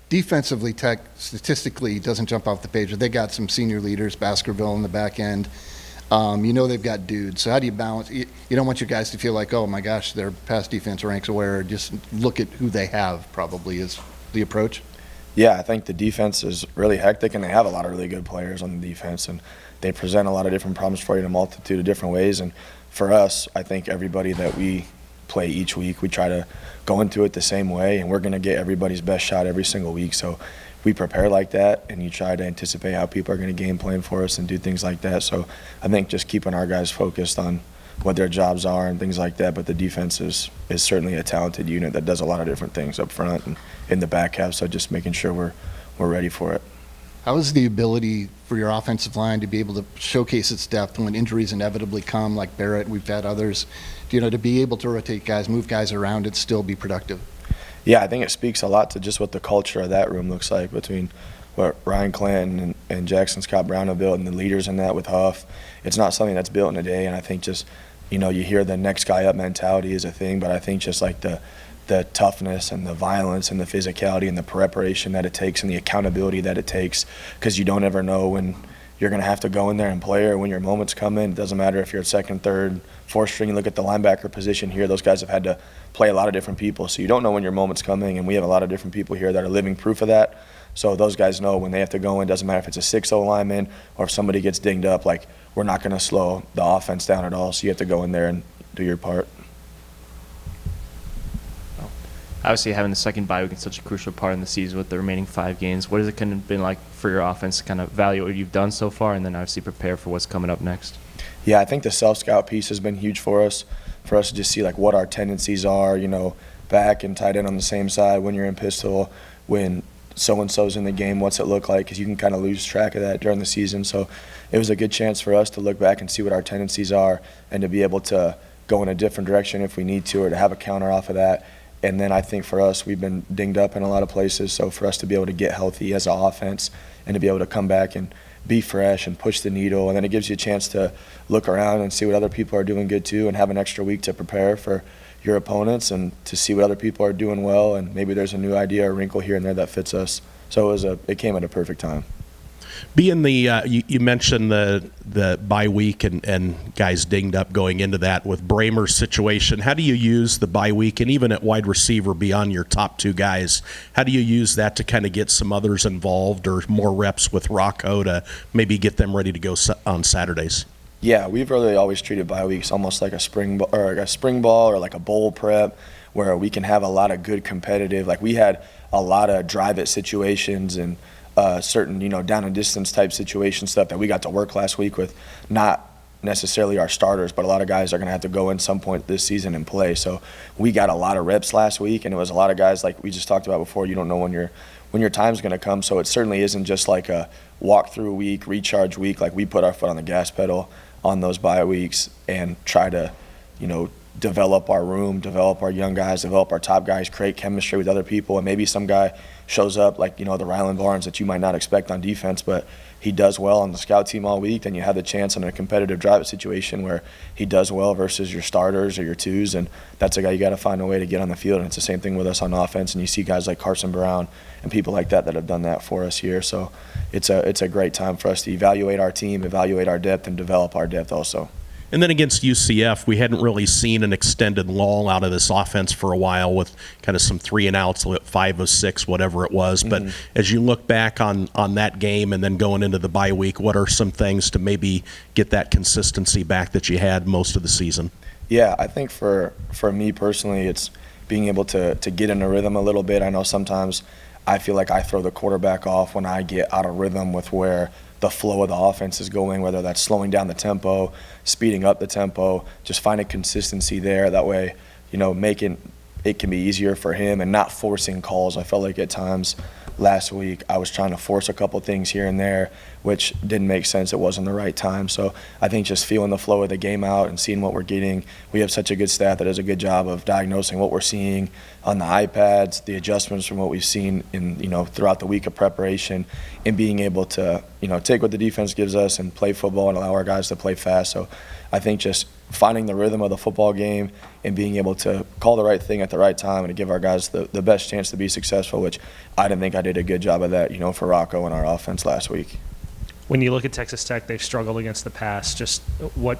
Defensively, Tech statistically doesn't jump off the page. They got some senior leaders, Baskerville in the back end. They've got dudes. So how do you balance? You don't want your guys to feel like, oh my gosh, their pass defense ranks aware. Just look at who they have. Probably is the approach. Yeah, I think the defense is really hectic, and they have a lot of really good players on the defense, and they present a lot of different problems for you in a multitude of different ways. And for us, I think everybody that we play each week, we try to go into it the same way, and we're going to get everybody's best shot every single week. So we prepare like that, and you try to anticipate how people are going to game plan for us and do things like that. So I think just keeping our guys focused on what their jobs are and things like that. But the defense is certainly a talented unit that does a lot of different things up front and in the back half. So just making sure we're ready for it. How is the ability for your offensive line to be able to showcase its depth when injuries inevitably come, like Barrett, we've had others, to be able to rotate guys, move guys around, and still be productive? Yeah, I think it speaks a lot to just what the culture of that room looks like between what Ryan Clanton and Jackson Scott Brown have built and the leaders in that with Huff. It's not something that's built in a day, and I think just, you hear the next guy up mentality is a thing, but I think just like the toughness and the violence and the physicality and the preparation that it takes and the accountability that it takes, because you don't ever know when you're going to have to go in there and play or when your moments come in. It doesn't matter if you're second, third, fourth string. You look at the linebacker position here, those guys have had to play a lot of different people, so you don't know when your moment's coming, and we have a lot of different people here that are living proof of that. So those guys know when they have to go in, doesn't matter if it's a 6-0 lineman or if somebody gets dinged up, like, we're not going to slow the offense down at all, so you have to go in there and do your part. Obviously, having the second bye week is such a crucial part in the season with the remaining 5 games. What has it kind of been like for your offense to kind of evaluate what you've done so far and then obviously prepare for what's coming up next? Yeah, I think the self-scout piece has been huge for us to just see like what our tendencies are, back and tight end on the same side, when you're in pistol, when so-and-so's in the game, what's it look like, because you can kind of lose track of that during the season. So it was a good chance for us to look back and see what our tendencies are and to be able to go in a different direction if we need to, or to have a counter off of that. And then I think for us, we've been dinged up in a lot of places, so for us to be able to get healthy as an offense and to be able to come back and be fresh and push the needle, and then it gives you a chance to look around and see what other people are doing good too, and have an extra week to prepare for your opponents and to see what other people are doing well, and maybe there's a new idea or wrinkle here and there that fits us. So it came at a perfect time. Being you mentioned the bye week and guys dinged up going into that with Bramer's situation. How do you use the bye week, and even at wide receiver beyond your top 2 guys, how do you use that to kind of get some others involved or more reps with Rocco to maybe get them ready to go on Saturdays? Yeah, we've really always treated bye weeks almost like a spring ball or like a bowl prep, where we can have a lot of good competitive. Like, we had a lot of drive-it situations and certain, down and distance type situation stuff that we got to work last week with, not necessarily our starters, but a lot of guys are going to have to go in some point this season and play. So we got a lot of reps last week, and it was a lot of guys like we just talked about before. You don't know when your time's going to come, so it certainly isn't just like a walk-through week, recharge week. Like, we put our foot on the gas pedal on those bye weeks and try to, develop our room, develop our young guys, develop our top guys, create chemistry with other people, and maybe some guy shows up like, the Ryland Barnes that you might not expect on defense, but he does well on the scout team all week, then you have the chance in a competitive drive situation where he does well versus your starters or your 2s, and that's a guy you got to find a way to get on the field. And it's the same thing with us on offense, and you see guys like Carson Brown and people like that have done that for us here. So it's a great time for us to evaluate our team, evaluate our depth, and develop our depth also. And then against UCF, we hadn't really seen an extended lull out of this offense for a while with kind of some 3 and outs, 5 of 6, whatever it was. But as you look back on that game and then going into the bye week, what are some things to maybe get that consistency back that you had most of the season? Yeah, I think for me personally, it's being able to get in a rhythm a little bit. I know sometimes I feel like I throw the quarterback off when I get out of rhythm with where the flow of the offense is going, whether that's slowing down the tempo, speeding up the tempo, just finding consistency there. That way, making it can be easier for him and not forcing calls. I felt like at times last week I was trying to force a couple things here and there, which didn't make sense. It wasn't the right time. So I think just feeling the flow of the game out and seeing what we're getting. We have such a good staff that does a good job of diagnosing what we're seeing on the iPads, the adjustments from what we've seen in throughout the week of preparation, and being able to take what the defense gives us and play football and allow our guys to play fast. So I think just finding the rhythm of the football game and being able to call the right thing at the right time and to give our guys the best chance to be successful, which I didn't think I did a good job of that, for Rocco and our offense last week. When you look at Texas Tech, they've struggled against the pass. Just what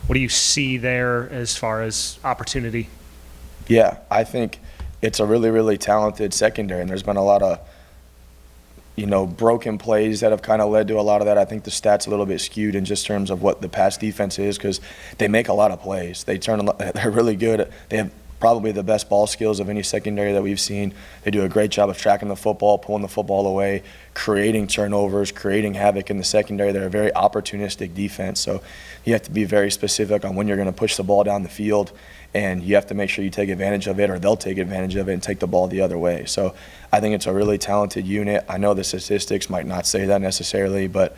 do you see there as far as opportunity? Yeah, I think it's a really, really talented secondary, and there's been a lot of, broken plays that have kind of led to a lot of that. I think the stats a little bit skewed in just terms of what the pass defense is because they make a lot of plays. They're really good. They have probably the best ball skills of any secondary that we've seen. They do a great job of tracking the football, pulling the football away, creating turnovers, creating havoc in the secondary. They're a very opportunistic defense, so you have to be very specific on when you're going to push the ball down the field, and you have to make sure you take advantage of it or they'll take advantage of it and take the ball the other way. So I think it's a really talented unit. I know the statistics might not say that necessarily, but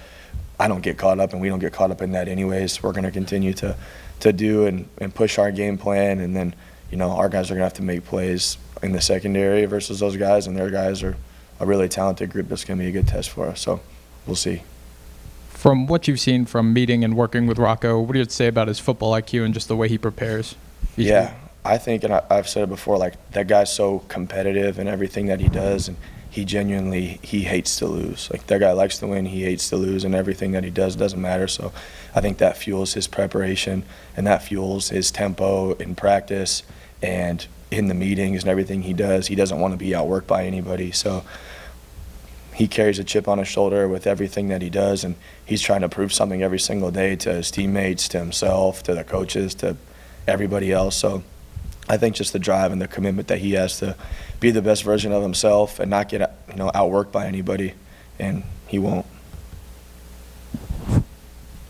I don't get caught up and we don't get caught up in that anyways. We're going to continue to do and push our game plan, and then our guys are going to have to make plays in the secondary versus those guys, and their guys are a really talented group that's going to be a good test for us. So we'll see. From what you've seen from meeting and working with Rocco, what do you say about his football IQ and just the way he prepares? Yeah, I think, and I've said it before, like that guy's so competitive in everything that he does, and he hates to lose. Like that guy likes to win, he hates to lose, and everything that he does doesn't matter. So I think that fuels his preparation, and that fuels his tempo in practice and in the meetings and everything he does. He doesn't want to be outworked by anybody. So he carries a chip on his shoulder with everything that he does, and he's trying to prove something every single day to his teammates, to himself, to the coaches, to everybody else. So I think just the drive and the commitment that he has to be the best version of himself and not get outworked by anybody, and he won't.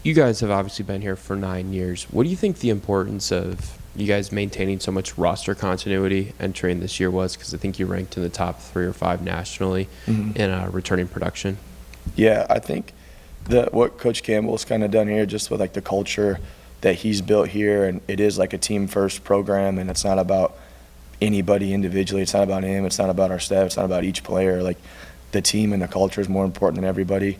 You guys have obviously been here for 9 years. What do you think the importance of you guys maintaining so much roster continuity entering this year was? Because I think you ranked in the top 3 or 5 nationally in returning production. Yeah, I think what Coach Campbell's kind of done here, just with like the culture that he's built here, and it is like a team first program, and it's not about anybody individually. It's not about him. It's not about our staff. It's not about each player. Like the team and the culture is more important than everybody,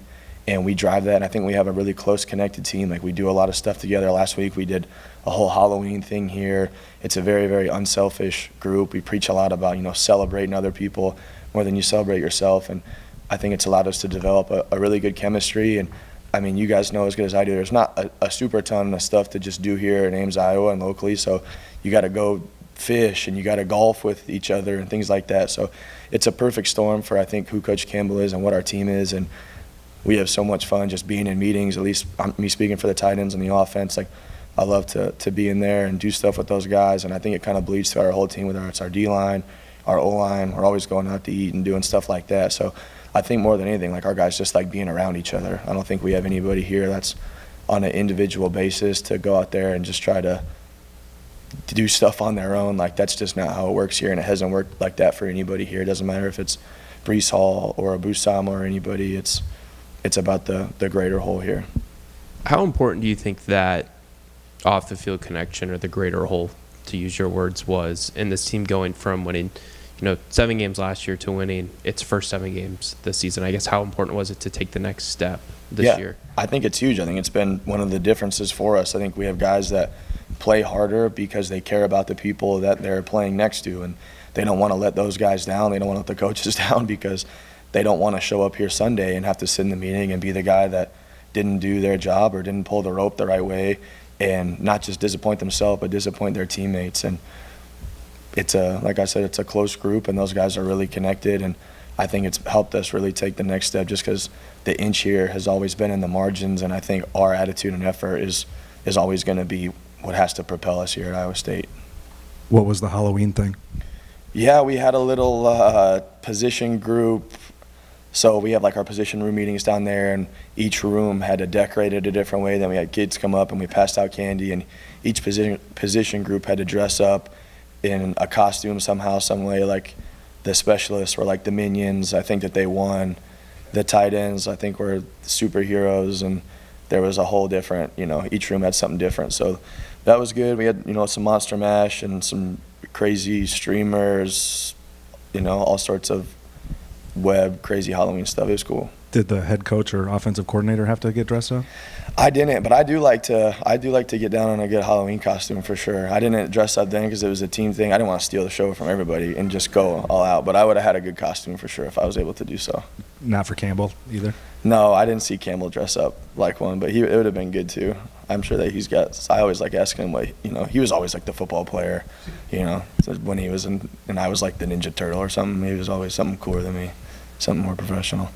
and we drive that. And I think we have a really close connected team. Like we do a lot of stuff together. Last week we did a whole Halloween thing here. It's a very, very unselfish group. We preach a lot about celebrating other people more than you celebrate yourself, and I think it's allowed us to develop a really good chemistry. And I mean, you guys know as good as I do, there's not a super ton of stuff to just do here in Ames, Iowa, and locally. So you got to go fish and you got to golf with each other and things like that. So it's a perfect storm for, I think, who Coach Campbell is and what our team is. And we have so much fun just being in meetings, at least me speaking for the tight ends and the offense. Like, I love to be in there and do stuff with those guys. And I think it kind of bleeds to our whole team, whether it's our D-line, our O-line. We're always going out to eat and doing stuff like that. So I think more than anything, like our guys just like being around each other. I don't think we have anybody here that's on an individual basis to go out there and just try to do stuff on their own. Like that's just not how it works here, and it hasn't worked like that for anybody here. It doesn't matter if it's Brees Hall or Abu Sama or anybody. It's about the greater whole here. How important do you think that off the field connection, or the greater whole, to use your words, was in this team going from winning 7 games last year to winning its first 7 games this season? I guess how important was it to take the next step this year? I think it's huge. I think it's been one of the differences for us. I think we have guys that play harder because they care about the people that they're playing next to, and they don't want to let those guys down. They don't want to let the coaches down because they don't want to show up here Sunday and have to sit in the meeting and be the guy that didn't do their job or didn't pull the rope the right way, and not just disappoint themselves but disappoint their teammates. And it's like I said, it's a close group, and those guys are really connected, and I think it's helped us really take the next step just because the inch here has always been in the margins, and I think our attitude and effort is always going to be what has to propel us here at Iowa State. What was the Halloween thing? Yeah, we had a little position group. So we have like our position room meetings down there, and each room had decorated a different way. Then we had kids come up and we passed out candy, and each position group had to dress up in a costume somehow, some way. Like the specialists were like the Minions. I think that they won. The tight ends, I think, were superheroes, and there was a whole different, each room had something different. So that was good. We had, some Monster Mash and some crazy streamers, all sorts of crazy Halloween stuff. It was cool. Did the head coach or offensive coordinator have to get dressed up? I didn't, but I do like to get down on a good Halloween costume for sure. I didn't dress up then because it was a team thing. I didn't want to steal the show from everybody and just go all out. But I would have had a good costume for sure if I was able to do so. Not for Campbell either. No, I didn't see Campbell dress up like one, but it would have been good too. I'm sure that he's got. I always like asking him what he was always like the football player, so when he was and I was like the Ninja Turtle or something. He was always something cooler than me, something more professional.